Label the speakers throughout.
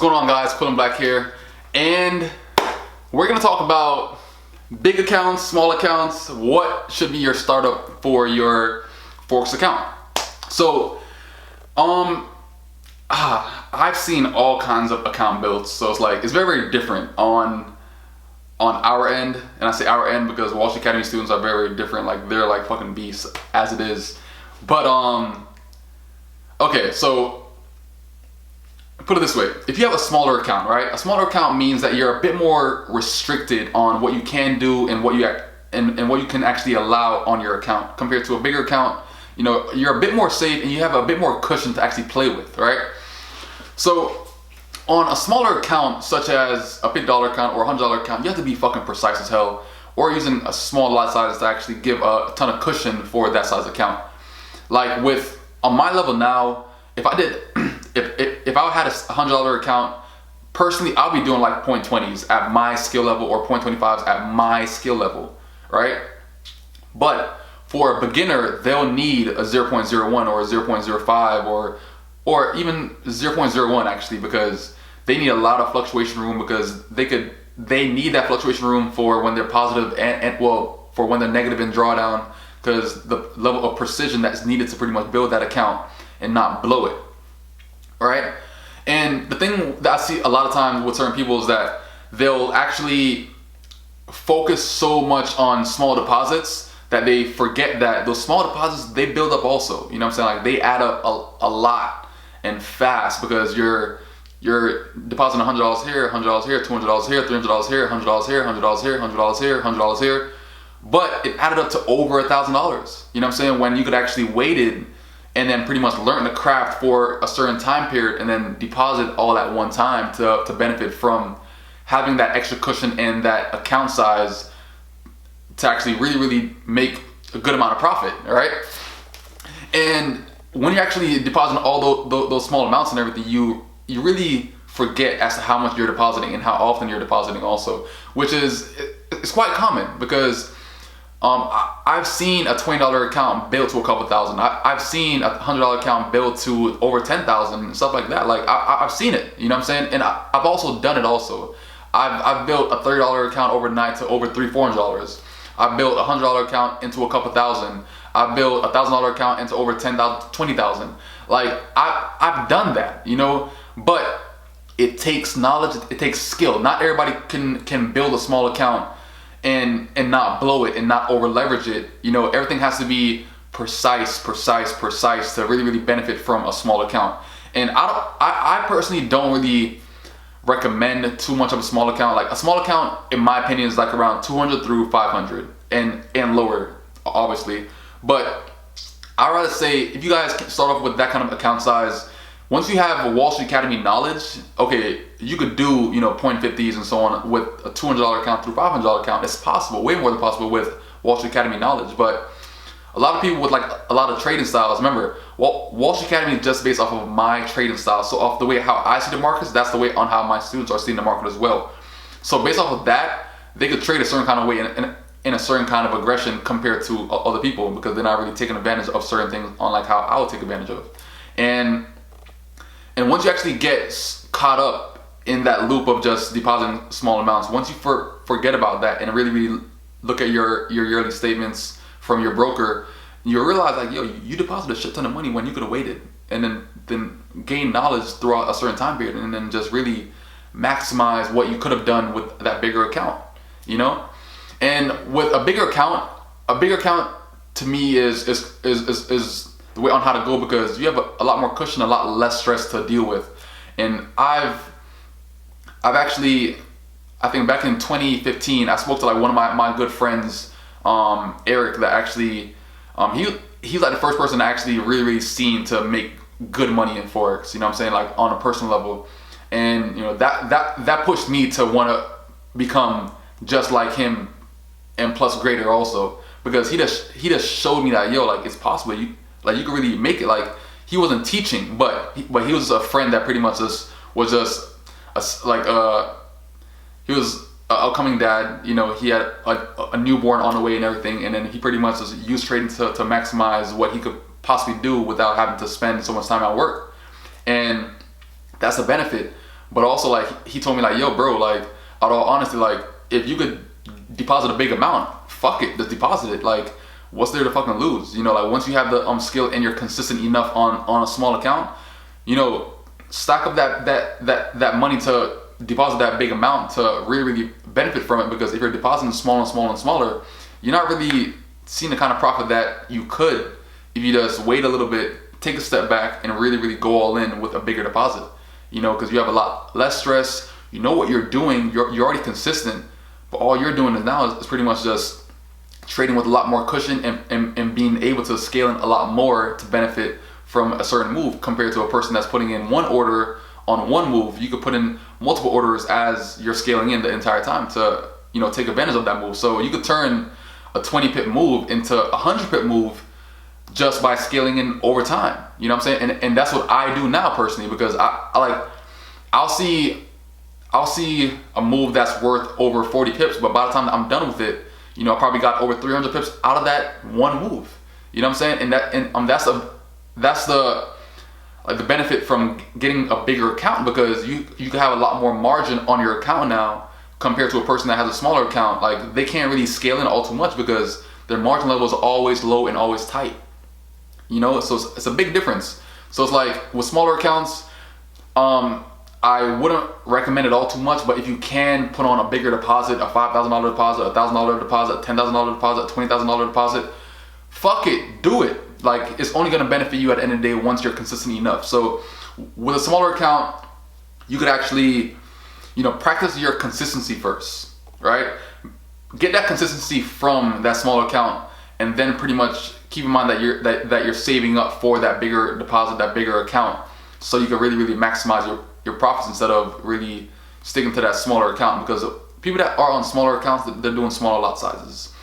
Speaker 1: going on, guys? Quillen Black here, and we're gonna talk about big accounts, small accounts. What should be your startup for your Forex account? So, I've seen all kinds of account builds. So it's very, very different on our end, and I say our end because Wall Street Academy students are very, very different. Like, they're like fucking beasts as it is. But okay, so put it this way: if you have a smaller account, right? A smaller account means that you're a bit more restricted on what you can do and what you can actually allow on your account compared to a bigger account. You know, you're a bit more safe and you have a bit more cushion to actually play with, right? So on a smaller account, such as a $50 account or $100 account, you have to be fucking precise as hell, or using a small lot size to actually give a ton of cushion for that size account. Like on my level now, if I had a $100 account, personally, I'll be doing like 0.20s at my skill level or 0.25s at my skill level, right? But for a beginner, they'll need a 0.01 or a 0.05 or even 0.01 actually, because they need a lot of fluctuation room, because they need that fluctuation room for when they're positive and for when they're negative in drawdown, because the level of precision that's needed to pretty much build that account and not blow it. All right. And the thing that I see a lot of times with certain people is that they'll actually focus so much on small deposits that they forget that those small deposits, they build up also. You know what I'm saying? Like, they add up a lot and fast, because you're depositing $100 here, $100 here, $200 here, $300 here, $100 here, $100 here, $100 here, $100 here. But it added up to over $1,000. You know what I'm saying? When you could actually wait it and then pretty much learn the craft for a certain time period and then deposit all at one time to benefit from having that extra cushion and that account size to actually really, really make a good amount of profit, all right? And when you're actually depositing all those small amounts and everything, you really forget as to how much you're depositing and how often you're depositing also, which is, it's quite common, because I've seen a $20 account build to a couple thousand. I've seen a $100 account build to over 10,000 and stuff like that. Like, I've seen it, you know what I'm saying? And I've also done it also. I've built a $30 account overnight to over $300-400. I built a $100 account into a couple thousand. I built a $1,000 account into over 10,000, 20,000. Like, I've done that, you know, but it takes knowledge, it takes skill. Not everybody can build a small account and not blow it and not over leverage it. You know, everything has to be precise to really, really benefit from a small account. And I personally don't really recommend too much of a small account. Like, a small account, in my opinion, is like around 200 through 500 and lower, obviously. But I'd rather say, if you guys can start off with that kind of account size, once you have a Wall Street Academy knowledge, okay, you could do, you know, 0.50s and so on with a $200 account through $500 account. It's possible, way more than possible with Wall Street Academy knowledge. But a lot of people with like a lot of trading styles, remember, Wall Street Academy is just based off of my trading style. So off the way how I see the markets, that's the way on how my students are seeing the market as well. So based off of that, they could trade a certain kind of way in a certain kind of aggression compared to other people, because they're not really taking advantage of certain things on like how I would take advantage of. And once you actually get caught up in that loop of just depositing small amounts, once you forget about that and really, really look at your yearly statements from your broker, you realize like, yo, you deposited a shit ton of money when you could have waited, and then gain knowledge throughout a certain time period, and then just really maximize what you could have done with that bigger account, you know? And with a bigger account to me is the way on how to go, because you have a lot more cushion, a lot less stress to deal with. And I've actually, I think back in 2015, I spoke to like one of my good friends, Eric, that actually, he's like the first person to actually really seen to make good money in Forex, you know what I'm saying, like on a personal level. And you know, that pushed me to want to become just like him, and plus greater also, because he just showed me that, yo, like, it's possible. You can really make it. Like, he wasn't teaching, but he was a friend that pretty much was just he was an upcoming dad. You know, he had a newborn on the way and everything, and then he pretty much just used trading to maximize what he could possibly do without having to spend so much time at work. And that's a benefit. But also, like, he told me, like, yo, bro, like, out of all honesty, like, if you could deposit a big amount, fuck it, just deposit it. Like, what's there to fucking lose? You know, like, once you have the skill and you're consistent enough on a small account, you know, stack up that money to deposit that big amount to really benefit from it. Because if you're depositing smaller and smaller and smaller, you're not really seeing the kind of profit that you could if you just wait a little bit, take a step back, and really go all in with a bigger deposit. You know, because you have a lot less stress. You know what you're doing. You're already consistent, but all you're doing is pretty much just trading with a lot more cushion and being able to scale in a lot more to benefit from a certain move, compared to a person that's putting in one order on one move. You could put in multiple orders as you're scaling in the entire time to, you know, take advantage of that move. So you could turn a 20 pip move into a 100 pip move just by scaling in over time. You know what I'm saying? And that's what I do now personally, because I'll see a move that's worth over 40 pips, but by the time I'm done with it, you know, I probably got over 300 pips out of that one move. You know what I'm saying? And that's the benefit from getting a bigger account, because you can have a lot more margin on your account now compared to a person that has a smaller account. Like, they can't really scale in all too much because their margin level is always low and always tight. You know, so it's a big difference. So it's like with smaller accounts, I wouldn't recommend it all too much, but if you can put on a bigger deposit, a $5,000 deposit, a $1,000 deposit, a $10,000 deposit, a $20,000 deposit, fuck it, do it. Like, it's only gonna benefit you at the end of the day once you're consistent enough. So with a smaller account, you could actually, you know, practice your consistency first, right? Get that consistency from that smaller account, and then pretty much keep in mind that you're saving up for that bigger deposit, that bigger account, so you can really maximize your profits instead of really sticking to that smaller account. Because people that are on smaller accounts, they're doing smaller lot sizes.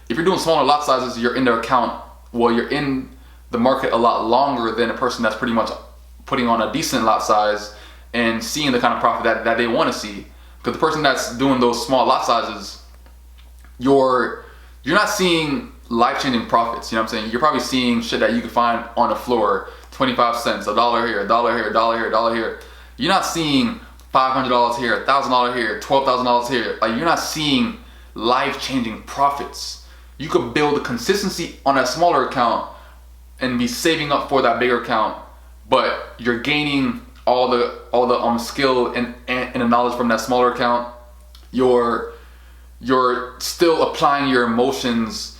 Speaker 1: If you're doing smaller lot sizes, you're in the account, well, you're in the market a lot longer than a person that's pretty much putting on a decent lot size and seeing the kind of profit that they want to see. Because the person that's doing those small lot sizes, you're not seeing life-changing profits. You know what I'm saying? You're probably seeing shit that you can find on the floor, 25 cents, $1 here, $1 here, $1 here, $1 here. You're not seeing $500 here, $1,000 here, $12,000 here. Like, you're not seeing life-changing profits. You could build a consistency on that smaller account and be saving up for that bigger account, but you're gaining all the skill and the knowledge from that smaller account. You're still applying your emotions.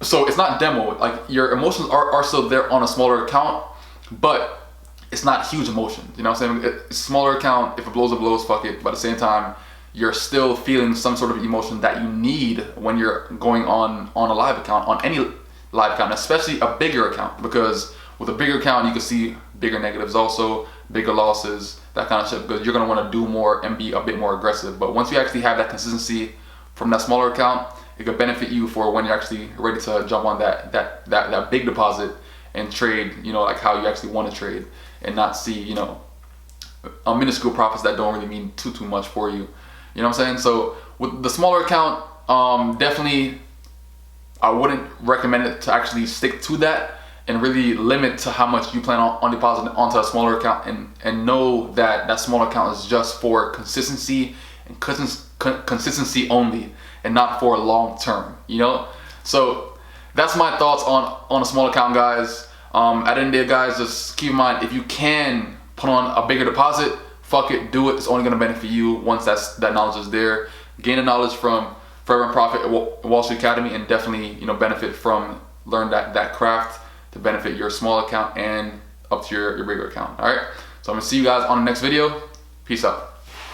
Speaker 1: So it's not demo, like, your emotions are still there on a smaller account, but it's not huge emotions. You know what I'm saying? It's a smaller account. If it blows, it blows, fuck it. But at the same time, you're still feeling some sort of emotion that you need when you're going on a live account, on any live account, especially a bigger account, because with a bigger account, you can see bigger negatives also, bigger losses, that kind of shit, because you're going to want to do more and be a bit more aggressive. But once you actually have that consistency from that smaller account, it could benefit you for when you're actually ready to jump on that big deposit and trade, you know, like how you actually want to trade, and not see, you know, minuscule profits that don't really mean too much for you. You know what I'm saying? So with the smaller account, definitely I wouldn't recommend it to actually stick to that and really limit to how much you plan on depositing onto a smaller account, and know that that smaller account is just for consistency and consistency only, and not for long term, you know? So that's my thoughts on a small account, guys. At the end of the day, guys, just keep in mind, if you can put on a bigger deposit, fuck it, do it. It's only gonna benefit you once that knowledge is there. Gain the knowledge from Forever and Profit at Wall Street Academy, and definitely, you know, benefit from learn that craft to benefit your small account and up to your bigger account. All right, so I'm gonna see you guys on the next video. Peace out.